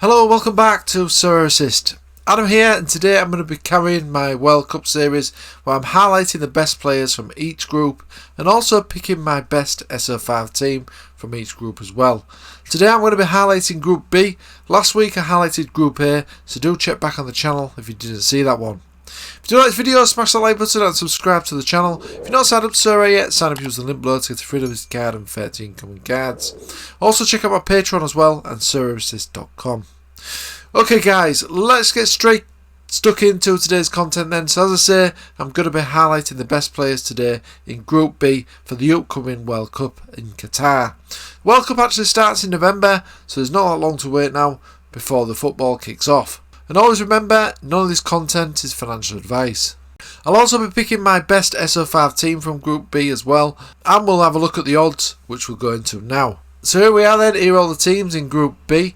Hello, welcome back to Sorare Assist. Adam here, and today I'm going to be carrying my World Cup series where I'm highlighting the best players from each group and also picking my best SO5 team from each group as well. Today I'm going to be highlighting Group B. Last week I highlighted Group A, so do check back on the channel if you didn't see that one. If you do like this video, smash the like button and subscribe to the channel. If you're not signed up to Sorare yet, sign up using the link below to get a free list card and 30 incoming cards. Also check out my Patreon as well and SorareAssist.com. Okay guys, let's get straight stuck into today's content then. So as I say, I'm going to be highlighting the best players today in Group B for the upcoming World Cup in Qatar. World Cup actually starts in November, so there's not that long to wait now before the football kicks off. And always remember, none of this content is financial advice. I'll also be picking my best SO5 team from Group B as well, and we'll have a look at the odds, which we'll go into now. So here we are then, here are all the teams in Group B.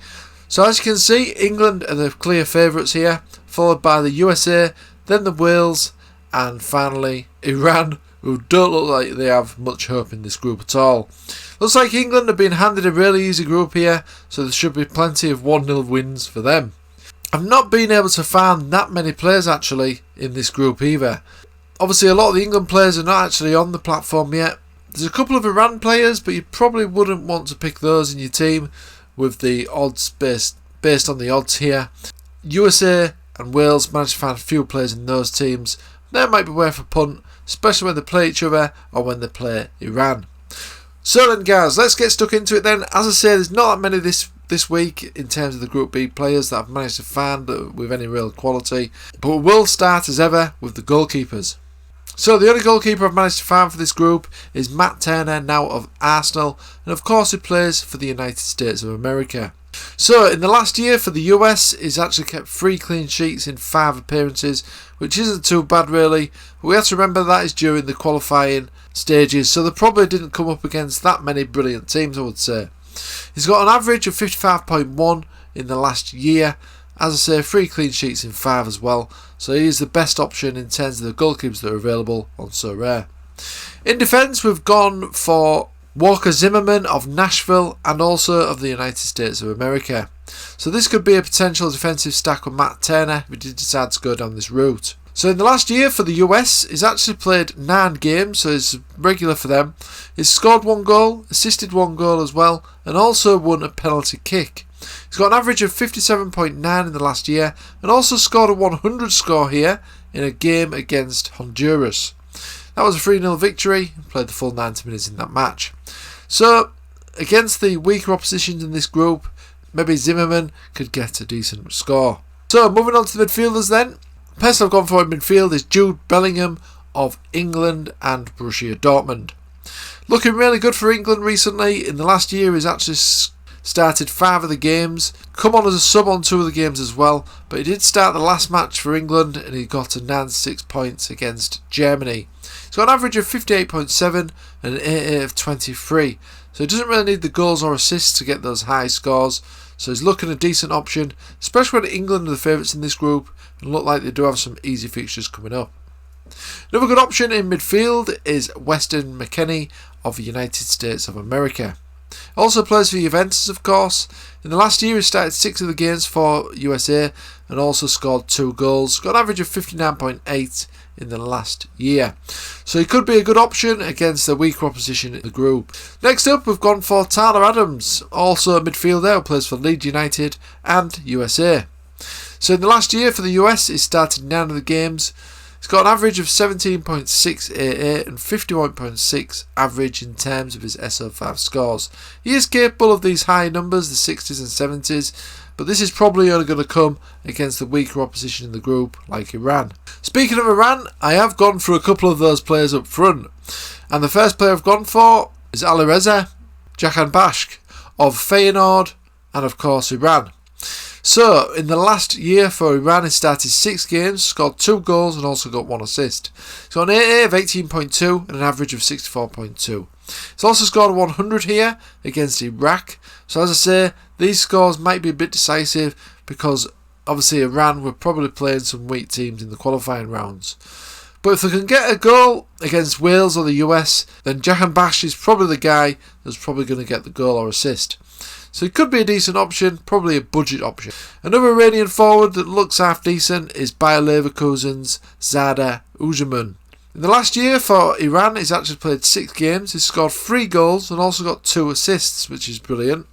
So as you can see, England are the clear favourites here, followed by the USA, then the Wales, and finally Iran, who don't look like they have much hope in this group at all. Looks like England have been handed a really easy group here, so there should be plenty of 1-0 wins for them. I've not been able to find that many players actually in this group either. Obviously a lot of the England players are not actually on the platform yet. There's a couple of Iran players, but you probably wouldn't want to pick those in your team with the odds based on the odds here. USA and Wales managed to find a few players in those teams. They might be worth a punt, especially when they play each other or when they play Iran. So then guys, let's get stuck into it then. As I say, there's not that many this week in terms of the Group B players that I've managed to find with any real quality, but we will start as ever with the goalkeepers. So the only goalkeeper I've managed to find for this group is Matt Turner, now of Arsenal, and of course he plays for the United States of America. So in the last year for the US, he's actually kept 3 clean sheets in 5 appearances, which isn't too bad really, but we have to remember that is during the qualifying stages, so they probably didn't come up against that many brilliant teams, I would say. He's got an average of 55.1 in the last year. As I say, 3 clean sheets in 5 as well, so he is the best option in terms of the goalkeepers that are available on Sorare. In defence, we've gone for Walker Zimmerman of Nashville and also of the United States of America. So this could be a potential defensive stack with Matt Turner if he did decide to go down this route. So in the last year for the US, he's actually played 9 games, so he's regular for them. He's scored 1 goal, assisted 1 goal as well, and also won a penalty kick. He's got an average of 57.9 in the last year, and also scored a 100 score here in a game against Honduras. That was a 3-0 victory, played the full 90 minutes in that match. So, against the weaker oppositions in this group, maybe Zimmerman could get a decent score. So, moving on to the midfielders then. The person I've gone for in midfield is Jude Bellingham of England and Borussia Dortmund. Looking really good for England recently. In the last year he's actually started 5 of the games, come on as a sub on 2 of the games as well, but he did start the last match for England and he got a 96 points against Germany. He's got an average of 58.7 and an AA of 23, so he doesn't really need the goals or assists to get those high scores, so he's looking a decent option, especially when England are the favourites in this group and look like they do have some easy fixtures coming up. Another good option in midfield is Weston McKennie of the United States of America. Also plays for Juventus, of course. In the last year he started 6 of the games for USA and also scored 2 goals. Got an average of 59.8 in the last year. So he could be a good option against the weaker opposition in the group. Next up we've gone for Tyler Adams, also a midfielder who plays for Leeds United and USA. So in the last year for the US he started 9 of the games. He's got an average of 17.6 AA and 51.6 average in terms of his SO5 scores. He is capable of these high numbers, the 60s and 70s, but this is probably only going to come against the weaker opposition in the group, like Iran. Speaking of Iran, I have gone for a couple of those players up front, and the first player I've gone for is Alireza Jahanbakhsh of Feyenoord and of course Iran. So, in the last year for Iran, he started 6 games, scored 2 goals and also got 1 assist. He's got an AA of 18.2 and an average of 64.2. He's also scored 100 here against Iraq. So as I say, these scores might be a bit decisive because obviously Iran were probably playing some weak teams in the qualifying rounds. But if they can get a goal against Wales or the US, then Jahanbakhsh is probably the guy that's probably going to get the goal or assist. so it could be a decent option, probably a budget option. Another Iranian forward that looks half decent is Bayer Leverkusen's Sorare Assist. In the last year for Iran, he's actually played 6 games, he's scored 3 goals and also got 2 assists, which is brilliant.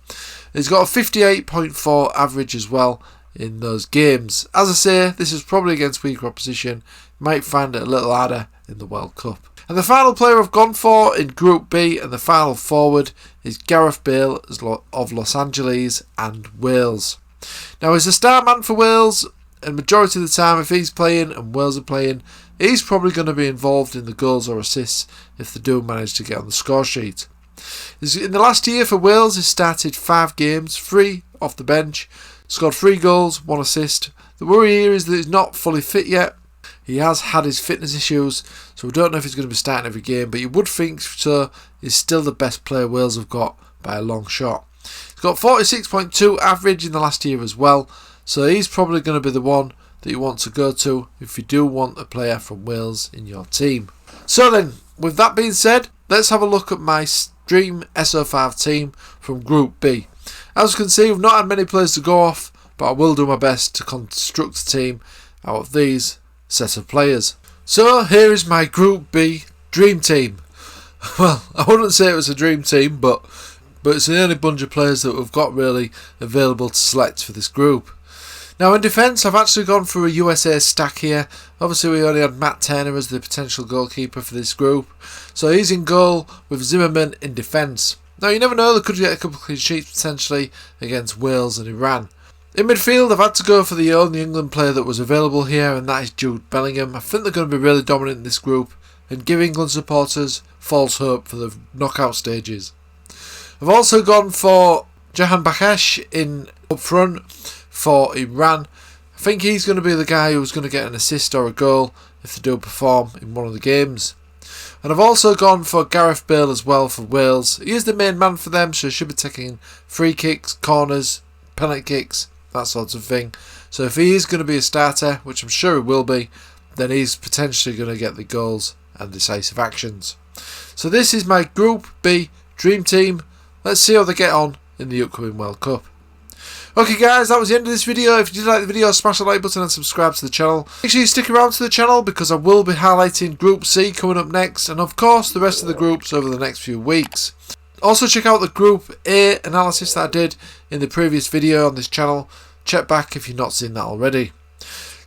He's got a 58.4 average as well in those games. As I say, this is probably against weaker opposition, might find it a little harder in the World Cup. And the final player I've gone for in Group B and the final forward is Gareth Bale of Los Angeles and Wales. Now he's a star man for Wales, and majority of the time if he's playing and Wales are playing, he's probably going to be involved in the goals or assists if they do manage to get on the score sheet. In the last year for Wales, he started 5 games, 3 off the bench, scored 3 goals, 1 assist. The worry here is that he's not fully fit yet. He has had his fitness issues, so we don't know if he's going to be starting every game, but you would think so. He's still the best player Wales have got by a long shot. He's got 46.2 average in the last year as well, so he's probably going to be the one that you want to go to if you do want a player from Wales in your team. So then, with that being said, let's have a look at my Dream SO5 team from Group B. As you can see, we've not had many players to go off, but I will do my best to construct a team out of these set of players. So here is my Group B dream team. Well, I wouldn't say it was a dream team, but it's the only bunch of players that we've got really available to select for this group. Now in defence, I've actually gone for a USA stack here. Obviously we only had Matt Turner as the potential goalkeeper for this group, so he's in goal with Zimmerman in defence. Now you never know, they could get a couple of clean sheets potentially against Wales and Iran. In midfield, I've had to go for the only England player that was available here, and that is Jude Bellingham. I think they're going to be really dominant in this group and give England supporters false hope for the knockout stages. I've also gone for Jahan Bakhash in up front for Iran. I think he's going to be the guy who's going to get an assist or a goal if they do perform in one of the games. And I've also gone for Gareth Bale as well for Wales. He is the main man for them, so he should be taking free kicks, corners, penalty kicks, that sort of thing. So if he is going to be a starter, which I'm sure he will be, then he's potentially going to get the goals and decisive actions. So this is my Group B dream team. Let's see how they get on in the upcoming World Cup. Okay guys, that was the end of this video. If you did like the video, smash the like button and subscribe to the channel. Make sure you stick around to the channel because I will be highlighting Group C coming up next, and of course the rest of the groups over the next few weeks. Also check out the Group A analysis that I did in the previous video on this channel. Check back if you've not seen that already.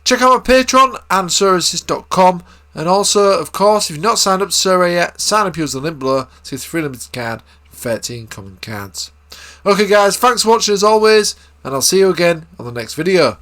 Check out my Patreon and SorareAssist.com, and also of course if you've not signed up to Sorare yet, sign up using the link below to get a free limited card and 13 common cards. Okay guys, thanks for watching as always, and I'll see you again on the next video.